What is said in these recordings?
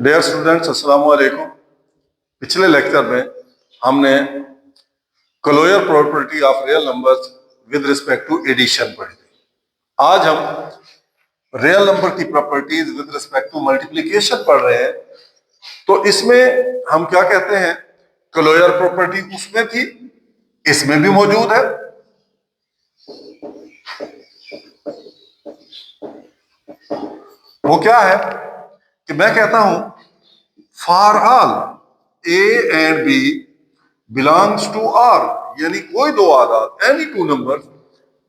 Dear students, अस्सलाम वालेकुम। पिछले लेक्चर में हमने closure property of real numbers with respect to addition पढ़ी थी। आज हम रियल नंबर की properties with respect to multiplication पढ़ रहे हैं। तो इसमें हम क्या कहते हैं, क्लोजर प्रॉपर्टी उसमें थी, इसमें भी मौजूद है। वो क्या है कि मैं कहता हूं for all A and B belongs to R, यानी कोई दो आदाद, एनी टू नंबर,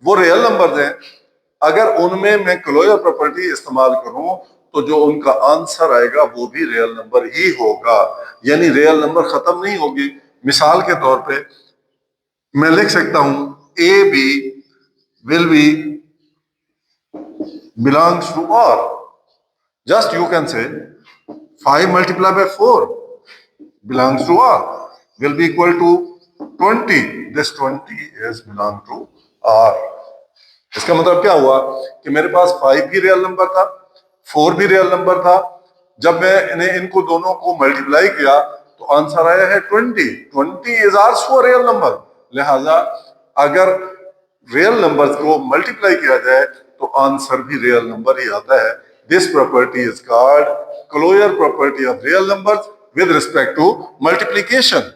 वो रियल नंबर्स हैं। अगर उनमें मैं क्लोजर प्रॉपर्टी इस्तेमाल करूं तो जो उनका आंसर आएगा वो भी रियल नंबर ही होगा, यानी रियल नंबर खत्म नहीं होगी। मिसाल के तौर पे मैं लिख सकता हूं A B will be belongs to R. Just you can say 5 multiplied by 4 belongs to R will be equal to 20. This 20 is belong to R. इसका मतलब क्या हुआ कि मेरे पास 5 भी रियल नंबर था, 4 भी रियल नंबर था। जब मैं इनको दोनों को मल्टीप्लाई किया तो आंसर आया है 20. 20 is also a real number. लिहाजा अगर रियल नंबर्स को मल्टीप्लाई किया जाए तो आंसर भी रियल नंबर ही आता है। This property is called closure property of real numbers with respect to multiplication.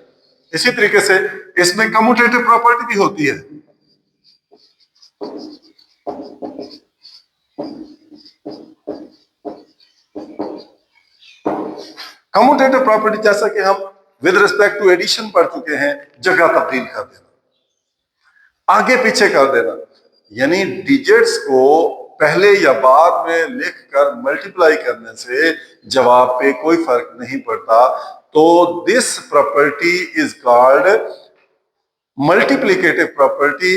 इसी तरीके से इसमें कम्यूटेटिव प्रॉपर्टी भी होती है। कम्यूटेटिव प्रॉपर्टी जैसा कि हम विद रिस्पेक्ट टू एडिशन पढ़ चुके हैं, जगह तब्दील कर देना, आगे पीछे कर देना, यानी डिजिट्स को पहले या बाद में लिखकर मल्टीप्लाई करने से जवाब पे कोई फर्क नहीं पड़ता। तो this property is called multiplicative property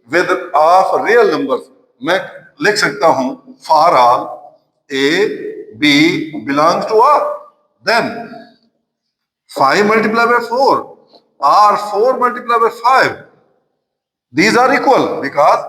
with of real numbers. मैं लिख सकता हूं for all A B belongs to R, then 5 multiplied by 4 or 4 multiplied by 5, these are equal because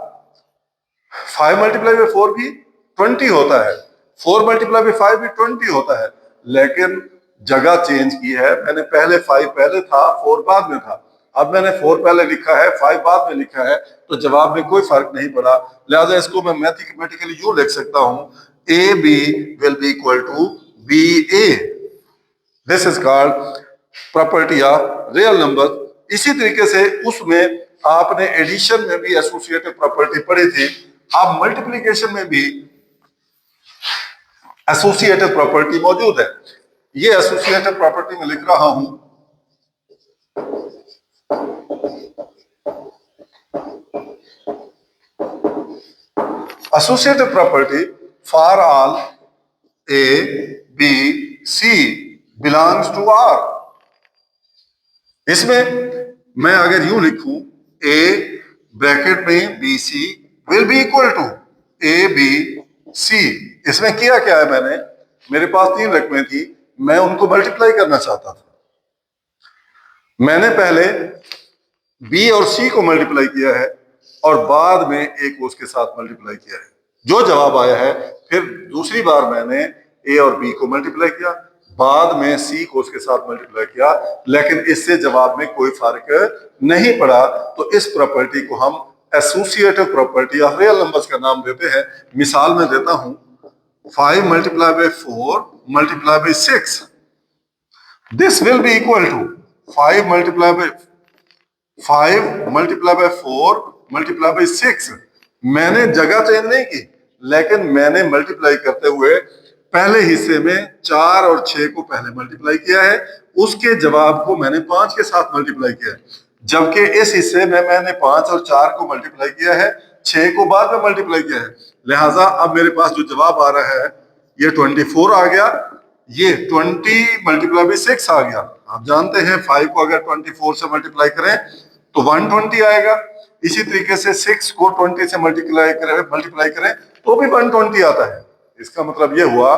5 multiplied by 4 भी 20 होता है, 4 multiplied by 5 भी 20 होता है, लेकिन जगह चेंज की है। मैंने पहले 5 पहले था, 4 बाद में था। अब मैंने 4 पहले लिखा है, 5 बाद में लिखा है, तो जवाब में कोई फर्क नहीं पड़ा। लिहाजा इसको मैं मैथमेटिकली यूं लिख सकता हूं A B will be equal to B A. This is called property of real number. इसी तरीके से उसमें आपने एडिशन में भी एसोसिएटिव प्रॉपर्टी पढ़ी थी। अब मल्टीप्लिकेशन में भी एसोसिएटिव प्रॉपर्टी मौजूद है। ये एसोसिएटिव प्रॉपर्टी में लिख रहा हूं associative property for all A B C belongs to R. इसमें मैं अगर यूं लिखूं ए ब्रैकेट में B C will be equal to A B C, इसमें किया क्या है मैंने, मेरे पास 3 रकमें थी, मैं उनको मल्टीप्लाई करना चाहता था। मैंने पहले बी और सी को मल्टीप्लाई किया है और बाद में ए को उसके साथ मल्टीप्लाई किया है। जो जवाब आया है, फिर दूसरी बार मैंने ए और बी को मल्टीप्लाई किया, बाद में सी को उसके साथ मल्टीप्लाई किया, लेकिन इससे जवाब में कोई फर्क नहीं पड़ा। तो इस प्रॉपर्टी को हम associative property of real numbers का नाम देते हैं। मिसाल में देता हूं 5 multiplied by 4 multiplied by 6, this will be equal to 5 multiplied by 4 multiplied by 6। मैंने जगह चेंज नहीं की, लेकिन मैंने मल्टीप्लाई करते हुए पहले हिस्से में 4 और 6 को पहले मल्टीप्लाई किया है, उसके जवाब को मैंने 5 के साथ मल्टीप्लाई किया है। जबकि इस हिस्से में मैंने 5 और 4 को मल्टीप्लाई किया है, 6 को बाद में मल्टीप्लाई किया है। लिहाजा अब मेरे पास जो जवाब आ रहा है ये 24 आ गया, ये 20 मल्टीप्लाई बाई 6 आ गया। आप जानते हैं 5 को अगर 24 से मल्टीप्लाई करें तो 120 आएगा। इसी तरीके से 6 को 20 से मल्टीप्लाई करें तो भी 120 आता है। इसका मतलब यह हुआ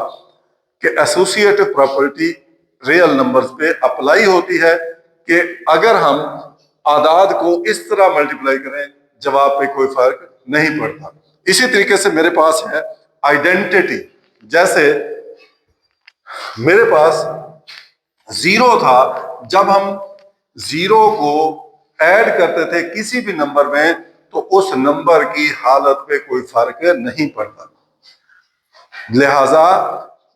कि एसोसिएटिव प्रॉपर्टी रियल नंबर्स पे अप्लाई होती है कि अगर हम आदाद को इस तरह मल्टीप्लाई करें जवाब पे कोई फर्क नहीं पड़ता। इसी तरीके से मेरे पास है आइडेंटिटी। जैसे मेरे पास जीरो था, जब हम जीरो को ऐड करते थे किसी भी नंबर में तो उस नंबर की हालत पे कोई फर्क नहीं पड़ता। लिहाजा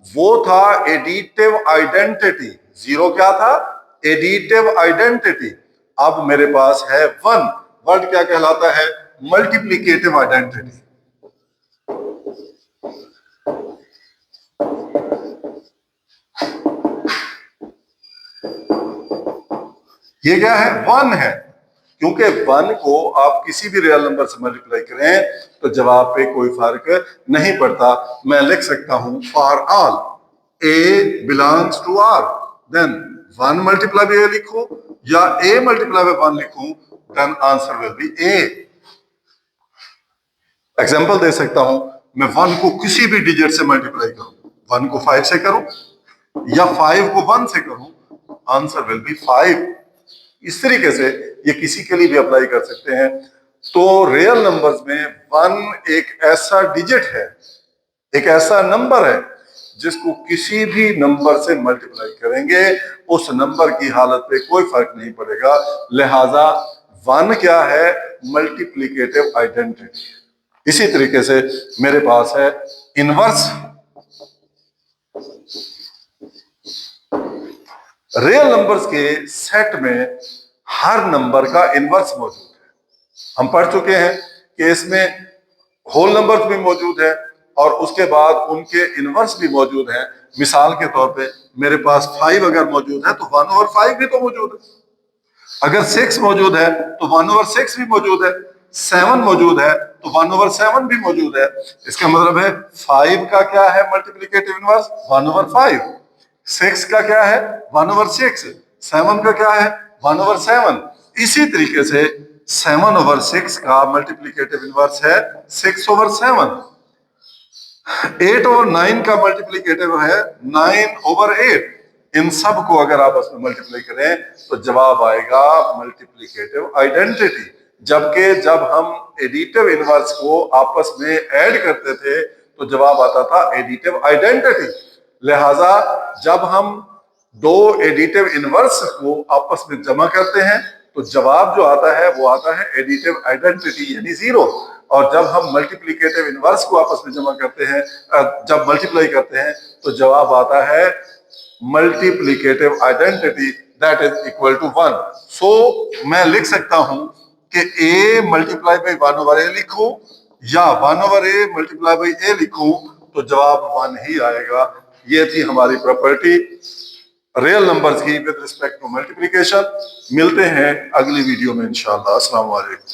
वो था एडिटिव आइडेंटिटी। जीरो क्या था? Additive identity. अब मेरे पास है वन। वर्ड क्या कहलाता है? Multiplicative identity. ये क्या है? वन है। क्योंकि वन को आप किसी भी रियल नंबर से मल्टीप्लाई करें तो जवाब पे कोई फर्क नहीं पड़ता। मैं लिख सकता हूं for all a belongs to R, then one multiply by a लिखूं या ए मल्टीप्लाई बाय वन लिखूं, then answer will be a. Example दे सकता हूं, मैं वन को किसी भी डिजिट से मल्टीप्लाई करूं, वन को 5 से करूं या 5 को 1 से करूं, आंसर विल बी 5। इस तरीके से ये किसी के लिए भी अप्लाई कर सकते हैं। तो रियल नंबर्स में वन एक ऐसा डिजिट है, एक ऐसा नंबर है जिसको किसी भी नंबर से मल्टीप्लाई करेंगे उस नंबर की हालत पे कोई फर्क नहीं पड़ेगा। लिहाजा वन क्या है? Multiplicative identity. इसी तरीके से मेरे पास है इनवर्स। रियल नंबर्स के सेट में हर नंबर का इनवर्स मौजूद है। हम पढ़ चुके हैं कि इसमें होल नंबर्स भी मौजूद है और उसके बाद उनके इनवर्स भी मौजूद है। मिसाल के तौर पे मेरे पास 5 अगर मौजूद है तो 1/5 भी तो मौजूद है। अगर 6 मौजूद है तो 1/6 भी मौजूद है। 7 मौजूद है तो 1/7 भी मौजूद है। इसका मतलब है 5 का क्या है मल्टीप्लिकेटिव इनवर्स? 1/5। 6 का क्या है? 1/6। 7 का क्या है? 1/7। इसी तरीके से 7/6 का मल्टीप्लिकेटिव इनवर्स है 6/7। 8/9 का मल्टीप्लिकेटिव है 9/8। इन सब को अगर आपस में मल्टीप्लाई करें तो जवाब आएगा मल्टीप्लिकेटिव आइडेंटिटी। जबकि जब हम एडिटिव इनवर्स को आपस में ऐड करते थे तो जवाब आता था एडिटिव आइडेंटिटी। लिहाजा जब हम दो एडिटिव इनवर्स को आपस में जमा करते हैं तो जवाब जो आता है वो आता है एडिटिव आइडेंटिटी यानी जीरो। और जब हम मल्टीप्लिकेटिव इनवर्स को आपस में जमा करते हैं, जब मल्टीप्लाई करते हैं तो जवाब आता है multiplicative identity that is equal to 1। So मैं लिख सकता हूं कि a मल्टीप्लाई बाई 1/a लिखूं या 1/a मल्टीप्लाई बाई a लिखूं तो जवाब 1 ही आएगा। ये थी हमारी प्रॉपर्टी रियल नंबर्स की विद रिस्पेक्ट टू मल्टीप्लिकेशन। मिलते हैं अगली वीडियो में इंशाअल्लाह। अस्सलाम वालेकुम।